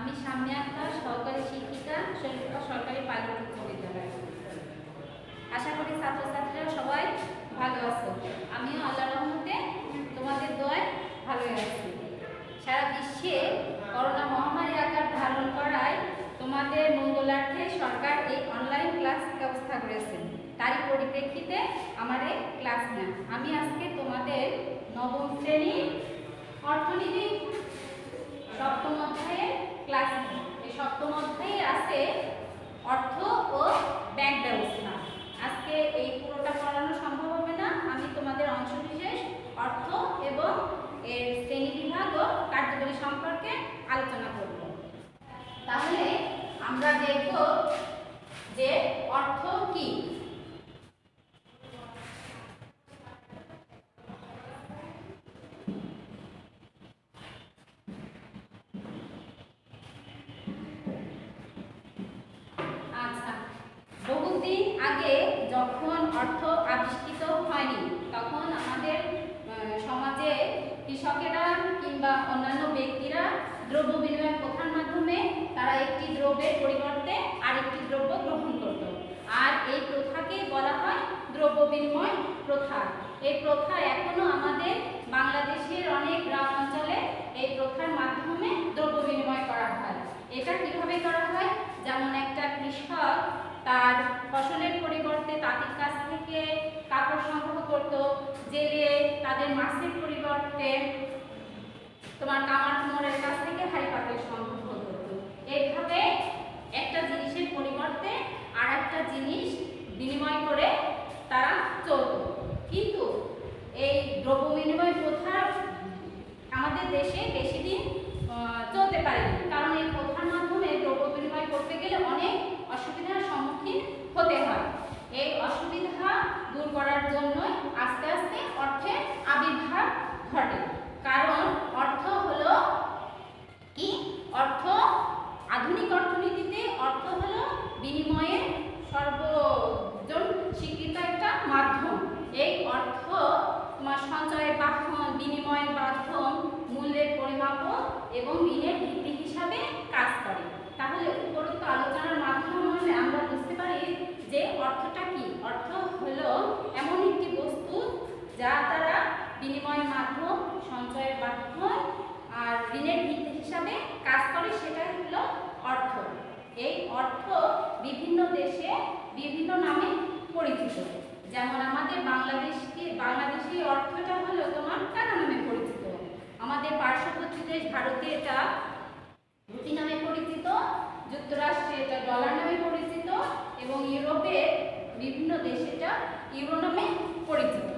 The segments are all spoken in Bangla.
আমি সামনে একটা সহকারী শিক্ষিকা শরীফপুর সরকারি পাইলট উচ্চ বিদ্যালয়। আশা করি ছাত্রছাত্রীরা সবাই ভালো আছো। আমিও আল্লাহর রহমতে তোমাদের দোয়ায় ভালোই আছি। সারা বিশ্বে করোনা মহামারী আকার ধারণ করায় তোমাদের মঙ্গলার্থে সরকার এই অনলাইন ক্লাস ব্যবস্থা করেছেন। তারই পরিপ্রেক্ষিতে আমার এই ক্লাস নেন। আমি আজকে তোমাদের নবম শ্রেণী অর্থনীতি সপ্তম অধ্যায়ের ক্লাস। এই সপ্তম অধ্যায়ে আছে অর্থ ও ব্যাংক ব্যবস্থা। আজকে এই পুরোটা পড়ানো সম্ভব হবে না, আমি তোমাদের অংশবিশেষ অর্থ এবং এর শ্রেণী বিভাগ ও কার্যকরী সম্পর্কে আলোচনা করব। তাহলে আমরা দেখব যে অর্থ কি। বহুদিন আগে যখন অর্থ আবিষ্কৃত হয়নি, তখন আমাদের সমাজে কৃষকেরা কিংবা অন্যান্য ব্যক্তিরা দ্রব্য বিনিময় প্রথার মাধ্যমে তারা একটি দ্রব্যের পরিবর্তে আরেকটি দ্রব্য গ্রহণ করত। আর এই প্রথাকেই বলা হয় দ্রব্য বিনিময় প্রথা। এই প্রথা এখনো আমাদের বাংলাদেশের অনেক গ্রাম অঞ্চলে এই প্রথার মাধ্যমে দ্রব্য বিনিময় করা হয়। এটা কিভাবে করা হয়? যেমন একটা কৃষক তার ফসলের পরিবর্তে তাদের কাছ থেকে কাপড় সংগ্রহ করত, জেলে তাদের মাছের পরিবর্তে তোমার কামার কুমোরের কাছ থেকে হাড়ি পাতিল সংগ্রহ করত। এইভাবে একটা জিনিসের পরিবর্তে আর একটা জিনিস বিনিময় করে তারা চলত। কিন্তু এই দ্রব্য বিনিময় প্রথা আমাদের দেশে বেশি দিন চলতে পারেনি, কারণ এই প্রথার মাধ্যমে দ্রব্য বিনিময় করতে গেলে অনেক অসুবিধার সম্মুখীন হতে হয়। এই অসুবিধা দূর করার জন্য আস্তে আস্তে অর্থের আবির্ভাব ঘটে। কারণ অর্থ হলো কি? অর্থ আধুনিক অর্থনীতিতে অর্থ হলো বিনিময়ের সর্বজন স্বীকৃত একটা মাধ্যম। এই অর্থ তোমার সঞ্চয়ের বাহন, বিনিময়ের মাধ্যম, মূল্যের পরিমাপক এবং ঋণের ভিত্তি হিসাবে কাজ করে। তাহলে উপরোক্ত আলোচনার মাধ্যমে আমরা বুঝতে পারি যে অর্থটা কি। অর্থ হলো এমন একটি বস্তু যা দ্বারা বিনিময়ের মাধ্যম, সঞ্চয়ের মাধ্যম আর ঋণের ভিত্তি হিসাবে কাজ করে, সেটাই হলো অর্থ। এই অর্থ বিভিন্ন দেশে বিভিন্ন নামে পরিচিত। যেমন আমাদের বাংলাদেশি অর্থটা হলো তোমার টাকা নামে পরিচিত। আমাদের পার্শ্ববর্তী দেশ ভারতে এটা রুপি নামে পরিচিত, যুক্তরাষ্ট্রে এটা ডলার নামে পরিচিত এবং ইউরোপের বিভিন্ন দেশে এটা ইউরো নামে পরিচিত।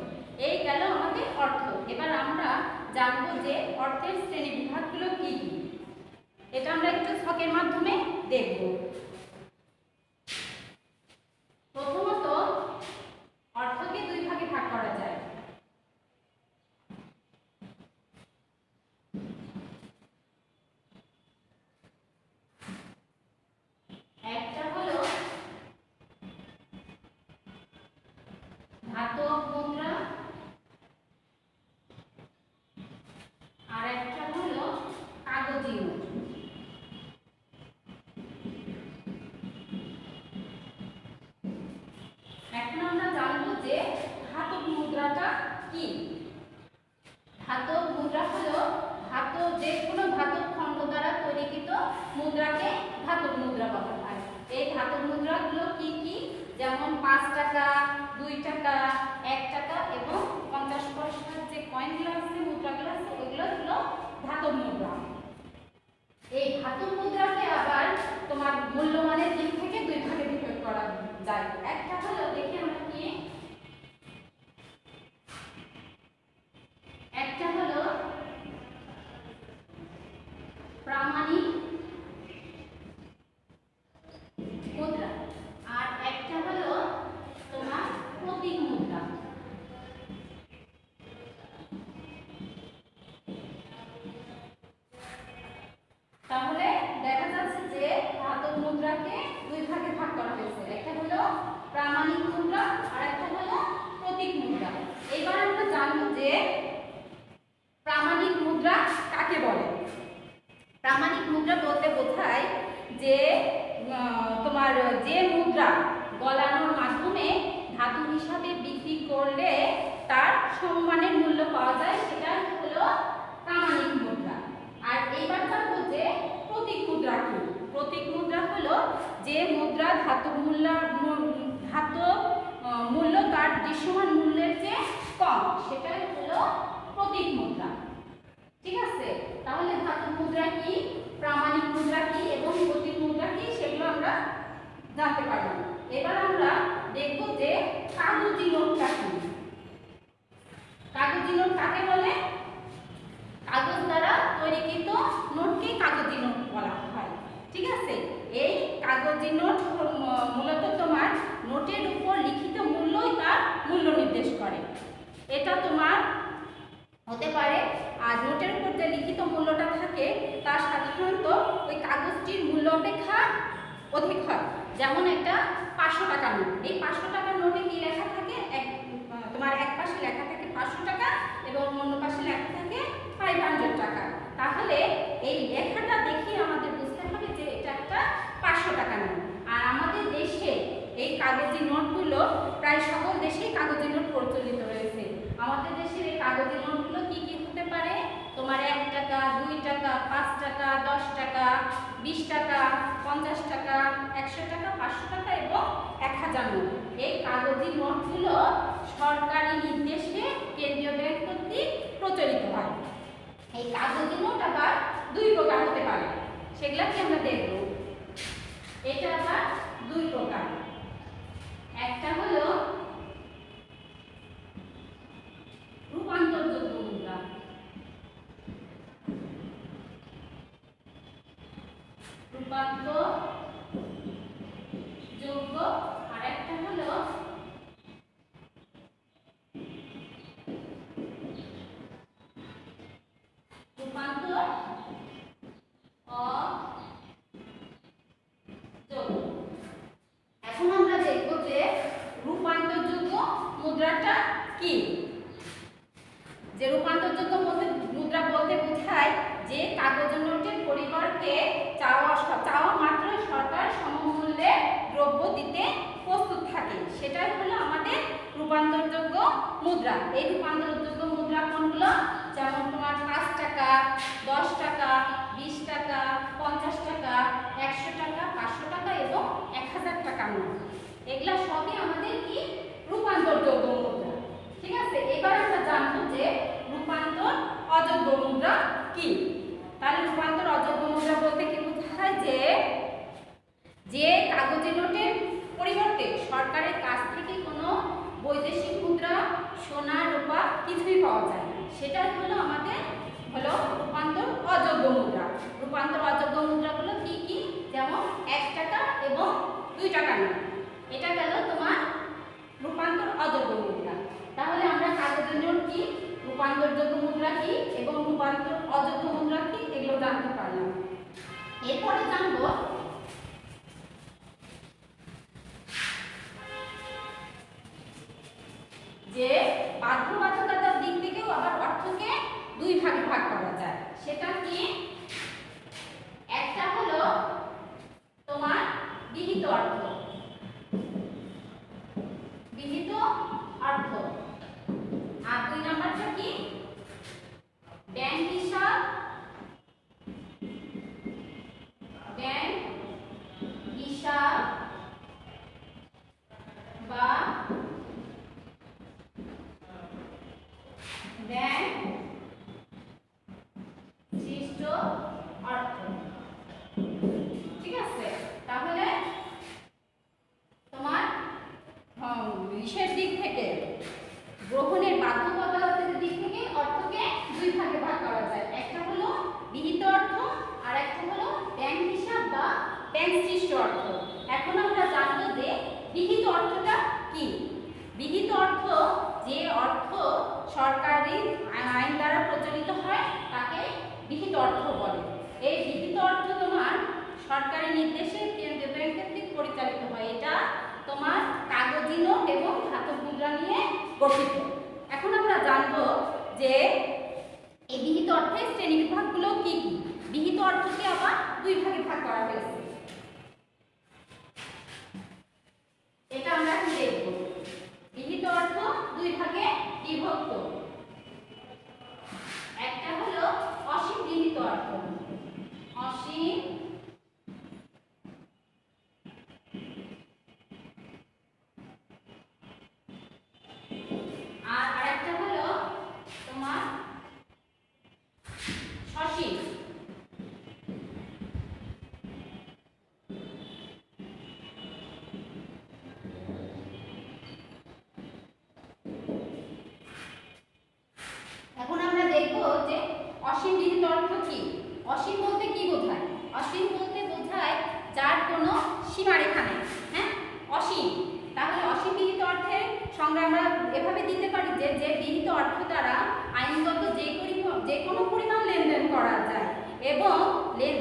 এই গেল আমাদের অর্থ। এবার আমরা জানবো যে অর্থের শ্রেণী বিভাগগুলো কি কি। এটা আমরা একটু ছকের মাধ্যমে দেখব। প্রথমত অর্থকে দুই ভাগে ভাগ করা যায়। একটা হলো ধাতব মুদ্রা, আর একটা হলো কাগজি নোট। এখন আমরা জানবো যে ধাতব মুদ্রাটা কি। ধাতব মুদ্রা হলো যে কোনো ধাতব খণ্ড দ্বারা তৈরিকৃত মুদ্রাকে ধাতব মুদ্রা বলা হয়। এই ধাতব মুদ্রাগুলো কি কি? যেমন 5 টাকা, 2 টাকা, 1 টাকা এবং 50 পয়সার যে কয়েনগুলো আছে, মুদ্রাগুলো আছে, ওইগুলো হলো ধাতব মুদ্রা। এই ধাতব মুদ্রাকে আবার তোমার মূল্যমানের দিক থেকে দুই ভাগে বিভাগ করা যায়। একটা হলো, দেখি আমরা কি, একটা হলো প্রামাণিক মুদ্রা আর একটা হলো তোমার প্রতীক মুদ্রা। তাহলে দেখা যাচ্ছে যে ধাতব মুদ্রাকে দুই ভাগে ভাগ করা হয়েছে। একটা হলো প্রামাণিক মুদ্রা আর একটা হলো প্রতীক মুদ্রা। এবার আমরা জানবো যে প্রামাণিক মুদ্রা কাকে বলে। প্রামাণিক মুদ্রা বলতে বোঝায় যে তোমার যে মুদ্রা গলানোর মাধ্যমে ধাতু হিসাবে বিক্রি করলে তার সম্মানের মূল্য পাওয়া যায়, সেটা হলো প্রামাণিক মুদ্রা। আর এইবার জানবো যে প্রতীক মুদ্রা কি। প্রতীক মুদ্রা হলো যে মুদ্রা ধাতু মূল্য তার দৃশ্যমান মূল্যের চেয়ে কম, সেটাই হলো প্রতীক মুদ্রা। ঠিক আছে, তাহলে ধাতু মুদ্রা কি, প্রামাণিক মুদ্রা কি এবং প্রতীক মুদ্রা কি সেগুলো আমরা জানতে পারলাম। এবার আমরা দেখব যে কাগজি নোটটা কি। কাগজি নোট কাকে বলে? কাগজ দ্বারা তৈরিকৃত নোটকে কাগজি নোট বলা হয়। ঠিক আছে, এই কাগজি নোট মূলত তোমার নোটের উপর লিখিত মূল্যই তার মূল্য নির্দেশ করে। এটা তোমার হতে পারে, আর নোটের উপর যে লিখিত মূল্যটা থাকে তা সাধারণত ওই কাগজটির মূল্য অপেক্ষা অধিক হয়। যেমন একটা 500 টাকার নোট, এই 500 টাকার নোটে কি লেখা থাকে? তোমার এক পাশে লেখা থাকে 500 টাকা এবং অন্য পাশে লেখা থাকে 500 টাকা। তাহলে এই লেখাটা দেখে আমাদের বুঝতে হবে যে এটা একটা 500 টাকার নোট। আর আমাদের দেশে এই কাগজি নোটগুলো প্রায় সকল দেশেই কাগজি নোট প্রচলিত রয়েছে। আমাদের দেশের এই কাগজি নোটগুলো কি কি হতে পারে? তোমার 1 টাকা, 2 টাকা, 5 টাকা, 10 টাকা, 20 টাকা, 50 টাকা, 100 টাকা, 500 টাকা এবং 1000 নোট। এই কাগজি নোটগুলো সরকারি নির্দেশে কেন্দ্রীয় ব্যাংক কর্তৃক প্রচলিত হয়। এই কাগজি নোট আবার 2 প্রকার হতে পারে, সেগুলা কি আমরা দেখব। এটা আবার 2 প্রকার। একটা হলো রূপান্তরযোগ্য মুদ্রা। রূপান্তরযোগ্য, আর একটা হলো রূপান্তর অযোগ্য। এখন আমরা দেখব যে রূপান্তরযোগ্য মুদ্রাটা কি। যে রূপান্তরযোগ্য মুদ্রা বলতে বোঝায় যে কাগজ নোটের পরিবর্তে চাওয়া মাত্র সরকার সমমূল্যে দ্রব্য দিতে প্রস্তুত থাকে, সেটাই হলো আমাদের রূপান্তরযোগ্য মুদ্রা। এই রূপান্তরযোগ্য মুদ্রা কোনগুলো? যেমন তোমার 5 টাকা, 10 টাকা, 20 টাকা, 50 টাকা, 100 টাকা, 500 টাকা এবং 1000 টাকা নোট। এগুলা সবই আমাদের কি রূপান্তরযোগ্য মুদ্রা। ঠিক আছে, এবার আমরা জানবো যে রূপান্তর অযোগ্য মুদ্রা কি। তাহলে রূপান্তর অযোগ্য মুদ্রা বলতে কি বোঝায়? যে কাগজি নোটের পরিবর্তে সরকারের কাছ থেকে কোনো বৈদেশিক মুদ্রা, সোনা, রূপা কিছুই পাওয়া যায় না, সেটাই হলো আমাদের রূপান্তর অযোগ্য মুদ্রা। রূপান্তর অযোগ্য মুদ্রাগুলো কি কি? যেমন 1 টাকা এবং 2 টাকা নোট, এটা গেল তোমার রূপান্তর অযোগ্য মুদ্রা। তাহলে আমরা কাগজি নোট কি, রূপান্তরযোগ্য মুদ্রা কি এবং রূপান্তর অযোগ্য মুদ্রা কি এগুলো জানতে পারলাম। এরপরে জানবো যে বাধ্যবাধকতার দিক থেকেও আবার অর্থকে 2 ভাগে ভাগ করা যায়। সেটা কি? একটা হলো তোমার বিহিত অর্থ। বিহিত অর্থ। আর 2 নাম্বারটা কি? ব্যাংক হিসাব। ব্যাংক হিসাব বা ব্যাংক সৃষ্ট অর্থ। ঠিক আছে, তাহলে তোমার ইসের দিক থেকে, গ্রহণের বাধ্যবাধকতার দিক থেকে অর্থকে 2 ভাগে ভাগ করা যায়। একটা হলো বিহিত অর্থ আর একটা হলো ব্যাংক হিসাব বা ব্যাংক সৃষ্ট অর্থ। এখন আমরা জানবো যে বিহিত অর্থটা কি। বিহিত অর্থ যে অর্থ সরকারি আইন দ্বারা প্রচলিত হয় তাকে বিহিত অর্থ বলে। এই বিহিত অর্থ তোমার সরকারি নির্দেশে কেন্দ্রীয় ব্যাংক কর্তৃক পরিচালিত হয়। এটা তোমার কাগজি নোট এবং ধাতব মুদ্রা নিয়ে গঠিত। এখন আমরা জানবো যে এই বিহিত অর্থের শ্রেণীবিভাগগুলো কি কি। বিহিত অর্থকে আবার 2 ভাগে ভাগ করা হয়েছে। অর্থ, অসীম আর আরেকটা হলো তোমার সসীম। এখন আমরা দেখব যে অসীম বিহিত অর্থ কি। অসীম বলতে কি বোঝায়? অসীম বলতে বোঝায় যার কোনো সীমারেখা নেই। হ্যাঁ, অসীম। তাহলে অসীম বিহিত অর্থের সংজ্ঞা আমরা এভাবে দিতে পারি যে যে বিহিত অর্থ দ্বারা আইনগত যে কোনো পরিমাণ লেনদেন করা যায় এবং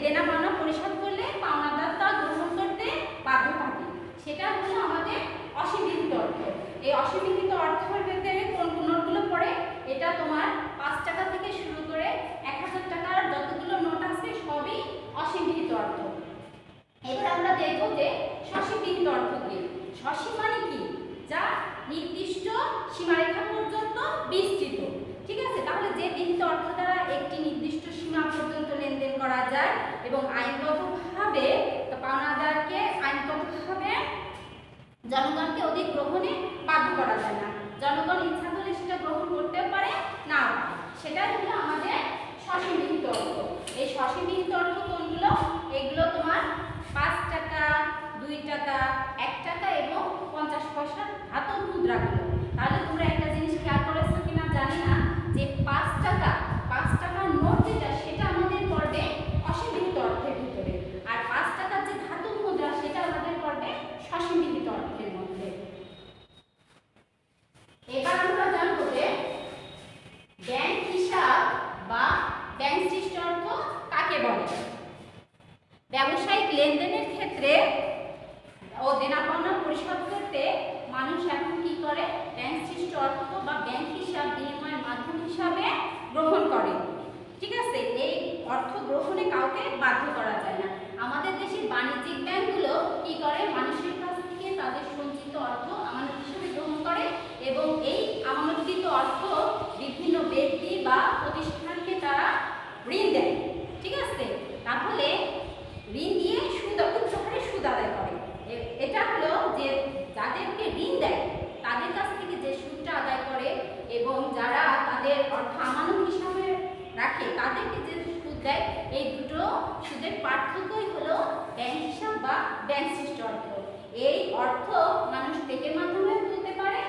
দেনা পাওনা পরিশোধ করলে পাওনাদার তা গ্রহণ করতে বাধ্য থাকে, সেটা হলো আমাদের অসীম বিহিত অর্থ। এই অসীম বিহিত অর্থের ভেতরে কোন কোন নোটগুলো পড়ে? এটা তোমার 5 টাকা থেকে শুরু করে 1000 টাকার যতগুলো নোট আছে সবই অসীম বিহিত অর্থ। এবার আমরা দেখব যে সসীম বিহিত অর্থ কি। সসীম মানে কি? যা নির্দিষ্ট সীমারেখা পর্যন্ত বিস্তৃত। ঠিক আছে, তাহলে যে বিহিত অর্থ দ্বারা একটি নির্দিষ্ট সীমা পর্যন্ত লেনদেন করা যায় এবং আইনগতভাবে পাওনাদারকে আইনগতভাবে জনগণকে অধিক গ্রহণে বাধ্য করা যায় না। জনগণ ইচ্ছা করলে সেটা গ্রহণ করতেও পারে, না, সেটাই হলো আমাদের সসীম বিহিত অর্থ। এই সসীম বিহিত অর্থ কোনগুলো? এগুলো তোমার 5 টাকা, 2 টাকা, 1 টাকা এবং 50 পয়সার ধাতব মুদ্রাগুলো। তাহলে তোমরা একটা জিনিস খেয়াল করেছো কিনা জানি না, যে 5 টাকার নোট যেটা সেটা আমাদের পড়বে অসীম বিহিত অর্থের ভিতরে, আর 5 টাকার যে ধাতব মুদ্রা সেটা আমাদের পড়বে সসীম বিহিত অর্থের মধ্যে। এবার আমরা জানবো যে ব্যাংক হিসাব বা ব্যাংক সৃষ্ট অর্থ কাকে বলে। ব্যবসায়িক লেনদেনের ক্ষেত্রে ও দেনা পাওনা পরিশোধ করতে মানুষ এখন কি করে? ব্যাংক সৃষ্ট অর্থ বা ব্যাংক হিসাব বিনিময়ের মাধ্যম হিসাবে গ্রহণ করে। ঠিক আছে, এই অর্থ গ্রহণে কাউকে বাধ্য করা যায় না। আমাদের দেশের বাণিজ্যিক ব্যাংকগুলো কি করে? মানুষের কাছ থেকে তাদের সঞ্চিত অর্থ আমানত হিসেবে গ্রহণ করে এবং এই আমানতকৃত অর্থ বিভিন্ন ব্যক্তি বা প্রতিষ্ঠানকে তারা ঋণ দেয়। ঠিক আছে, তাহলে ঋণ দিয়ে উচ্চ হারে সুদ আদায় করে। এটা হলো যে যাদেরকে ঋণ দেয় তাদের কাছ থেকে যে সুদটা আদায় করে এবং যারা তাদের অর্থ আমানত হিসাবে রাখে তাদেরকে যে সুদ দেয়, এই দুটো সুদের পার্থক্যই হলো ব্যাংক হিসাব বা ব্যাংক সৃষ্ট অর্থ। এই অর্থ মানুষ চেকের মাধ্যমে তুলতে পারে,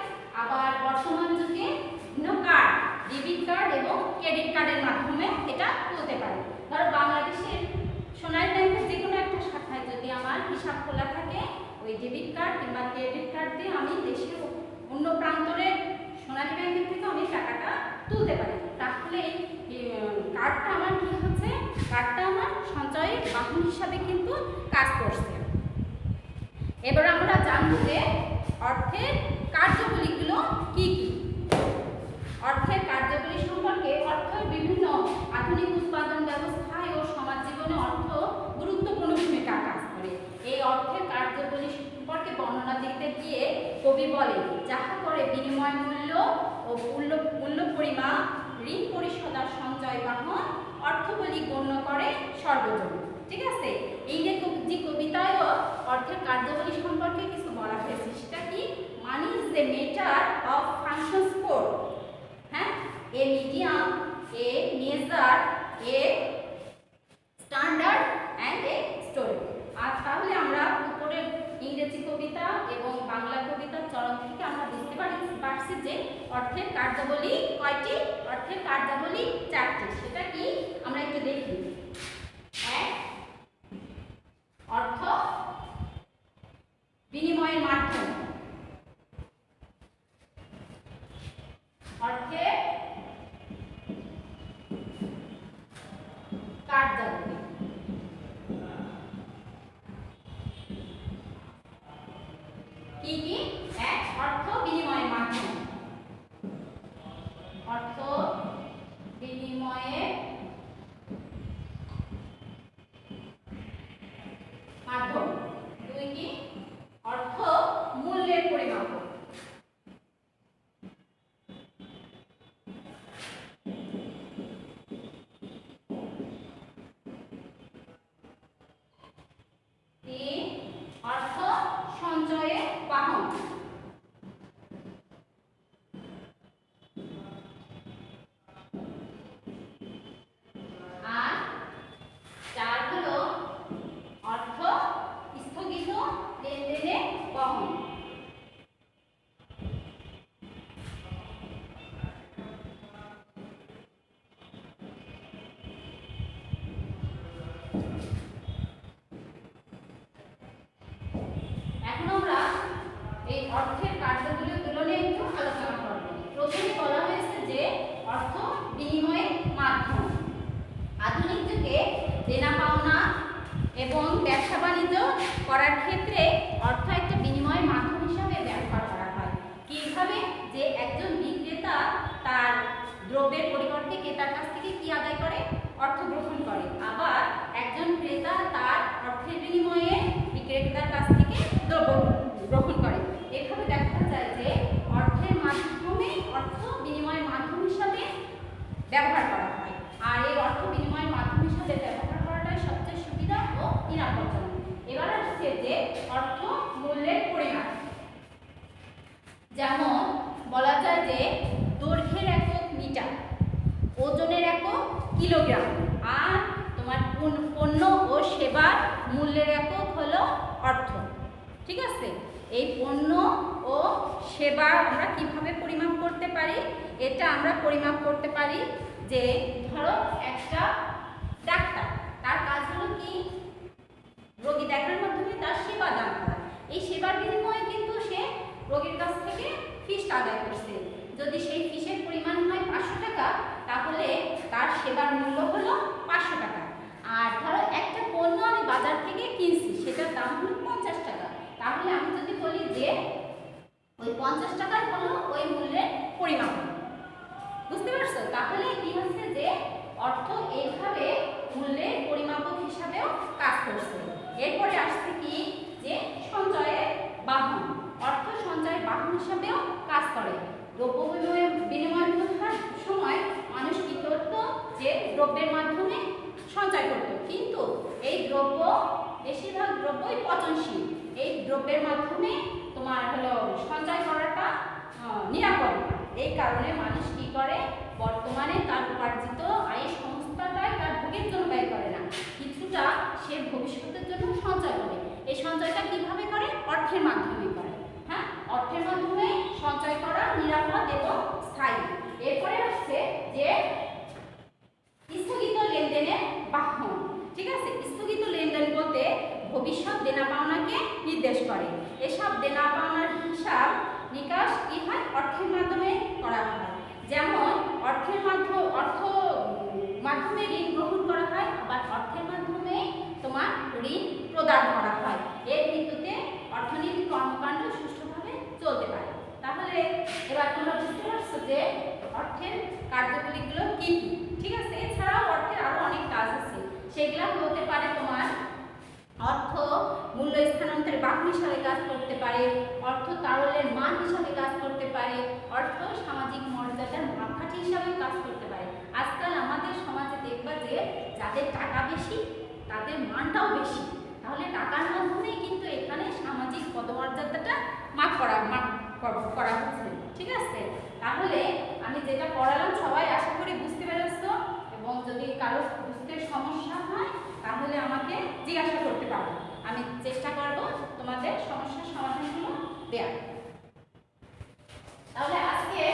আবার বর্তমান যুগে বিভিন্ন কার্ড, ডেবিট কার্ড এবং ক্রেডিট কার্ডের মাধ্যমে এটা তুলতে পারে। ধরো বাংলাদেশের সোনালী ব্যাংকের যে কোনো একটা শাখায় যদি আমার হিসাব খোলা থাকে, ওই ডেবিট কার্ড কিংবা ক্রেডিট কার্ড দিয়ে আমি দেশের অন্য প্রান্তরের সোনালী ব্যাংকের থেকে আমি টাকাটা তুলতে পারি। তাহলে এই কার্ডটা আমার কি হচ্ছে? কার্ডটা আমার সঞ্চয়ের বাহন হিসাবে কিন্তু কাজ করছে। এবার আমরা জানবো যে অর্থের কার্যাবলীগুলো কি কি। অর্থের কার্যাবলী সম্পর্কে অর্থের বিভিন্ন আধুনিক উৎপাদন ব্যবস্থায় ও সমাজ জীবনে অর্থ গুরুত্বপূর্ণ ভূমিকা কাজ করে। এই অর্থের কার্যাবলী সম্পর্কে বর্ণনা দিতে গিয়ে কবি বলে, যাহা করে বিনিময় মূল্য ও মূল্য পরিমাপ, ঋণ পরিশোধ আর সঞ্চয় বাহন অর্থবলী গণ্য করে সর্বজন। ঠিক আছে, এই যে কবিতায়ও অর্থের কার্যাবলী সম্পর্কে কিছু বলা হয়েছে। সেটা কি? Money is the matter of functions for, হ্যাঁ, a medium, a measure, a standard and a story. আর তাহলে আমরা উপরের ইংরেজি কবিতা এবং বাংলা কবিতার চরণ থেকে আমরা বুঝতে পারছি যে অর্থের কার্যাবলী কয়টি? অর্থের কার্যাবলী 4টি। সেটা কি আমরা একটু দেখি। 1, অর্থ বিনিময়ের মাধ্যম, অর্থের কার্যাবলী। কি কি? 1, অর্থ বিনিময়ের মাধ্যম, অর্থ বিনিময়ের মাধ্যম। 2 কি? অর্থ মূল্যের পরিমাপ। 3 এবং ব্যবসা বাণিজ্য করার ক্ষেত্রে অর্থ একটা বিনিময় মাধ্যম হিসাবে ব্যবহার করা হয়। কিভাবে? যে একজন বিক্রেতা তার দ্রব্যের পরিবর্তে ক্রেতার কাছ থেকে কি আদায় করে? অর্থ গ্রহণ করে। আবার একজন ক্রেতা তার অর্থের বিনিময়ে বিক্রেতার কাছ থেকে দ্রব্য গ্রহণ করে। এভাবে দেখা যায় যে অর্থের মাধ্যমে অর্থ বিনিময়ের মাধ্যম হিসাবে ব্যবহার করা হয়। আর এই অর্থ বিনিময়ের মাধ্যম হিসাবে ব্যবহার করাটাই সবচেয়ে সুবিধা ও নিরাপদজনক। এবার আসছে যে অর্থ মূল্যের পরিমাপ। যেমন বলা যায় যে দৈর্ঘ্যের একক মিটার, ওজনের একক কিলোগ্রাম, আর তোমার পণ্য ও সেবার মূল্যের একক হলো অর্থ। ঠিক আছে? এই পণ্য ও সেবা আমরা কিভাবে পরিমাপ করতে পারি? এটা আমরা পরিমাপ করতে পারি যে ধরো একটা ডাক্তার, তার কাজ হলো কি? রোগী দেখার মাধ্যমে তার সেবা দান করা। এই সেবার বিনিময়ে কিন্তু সে রোগীর কাছ থেকে ফিস আদায় করছে। যদি সেই ফিসের পরিমাণ হয় 500 টাকা, তাহলে তার সেবার মূল্য হলো 500 টাকা। আর ধরো একটা পণ্য আমি বাজার থেকে কিনছি, সেটার দাম হলো 50 টাকা, তাহলে আমি যদি বলি যে ওই 50 টাকার হলো ওই মূল্যের পরিমাপ। বুঝতে পারছো? তাহলে কি হচ্ছে যে অর্থ এইভাবে মূল্যের পরিমাপক হিসাবেও কাজ করছে। এরপরে আসছে কি? যে সঞ্চয়ের বাহন। অর্থ সঞ্চয়ের বাহন হিসাবেও কাজ করে। দ্রব্য বিনিময় প্রথার সময় মানুষ কি করতো? যে দ্রব্যের মাধ্যমে সঞ্চয় করত, কিন্তু এই দ্রব্য বেশিরভাগ দ্রব্যই পচনশীল। এই দ্রব্যের মাধ্যমে তোমার হলো সঞ্চয় করাটা নিরাপদ না। এই কারণে মানুষ কি করে? বর্তমানে তার উপার্জিত আয়ের সমস্তটাই তার ভোগের জন্য ব্যয় করে না, কিছুটা সে ভবিষ্যতের জন্য সঞ্চয় করে। এই সঞ্চয়টা কিভাবে করে? অর্থের মাধ্যমে করে। হ্যাঁ, অর্থের মাধ্যমে সঞ্চয় করা নিরাপদ এবং স্থায়ী। এরপরে আসছে যে স্থগিত লেনদেনের বাহন। ঠিক আছে? স্থগিত লেনদেন বলতে ভবিষ্যৎ দেনা পাওনাকে নির্দেশ করে। এসব দেনা পাওনার হিসাব নিকাশ কি হয়? অর্থের মাধ্যমে করা হয়। যেমন অর্থের মাধ্যমে ঋণ গ্রহণ করা হয়, আবার অর্থের মাধ্যমে তোমার ঋণ প্রদান করা হয়। এর ভিত্তিতে অর্থনৈতিক কর্মকাণ্ড সুষ্ঠুভাবে চলতে পারে। তাহলে এবার তোমরা বুঝতে পারছো যে অর্থের কার্যগুলিগুলো কি কি। ঠিক আছে? এছাড়াও অর্থের আরো অনেক কাজ আছে, সেগুলো হতে পারে তোমার অর্থ মূল্য স্থানান্তরের বাহন হিসাবে কাজ করতে পারে, অর্থ তারল্যের মান হিসাবে কাজ করতে পারে, অর্থ সামাজিক মর্যাদার মাপকাঠি হিসাবে কাজ করতে পারে। আজকাল আমাদের সমাজে দেখবা যে যাদের টাকা বেশি তাদের মানটাও বেশি। তাহলে টাকার মাধ্যমেই কিন্তু এখানে সামাজিক পদমর্যাদাটা মাপ করা হচ্ছে। ঠিক আছে? তাহলে আমি যেটা পড়ালাম সবাই আশা করি বুঝতে পেরেছো, এবং যদি কারো বুঝতে সমস্যা হয় তাহলে আমাকে জিজ্ঞাসা করতে পারো। আমি চেষ্টা করব তোমাদের সমস্যার সমাধানগুলো দেওয়ার। তাহলে আজকে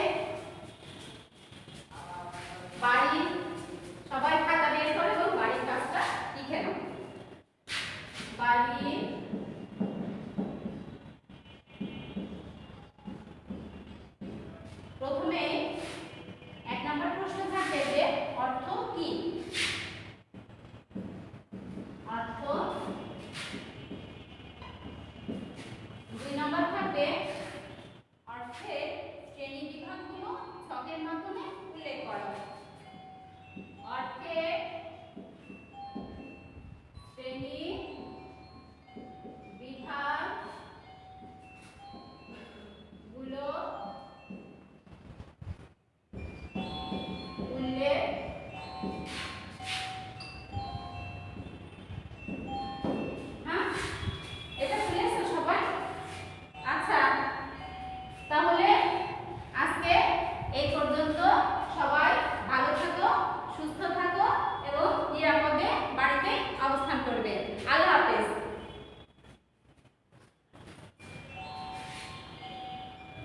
বাড়ির সবাই খাতা বের করে এবং বাড়ির কাজটা লিখে নাও। বাড়ির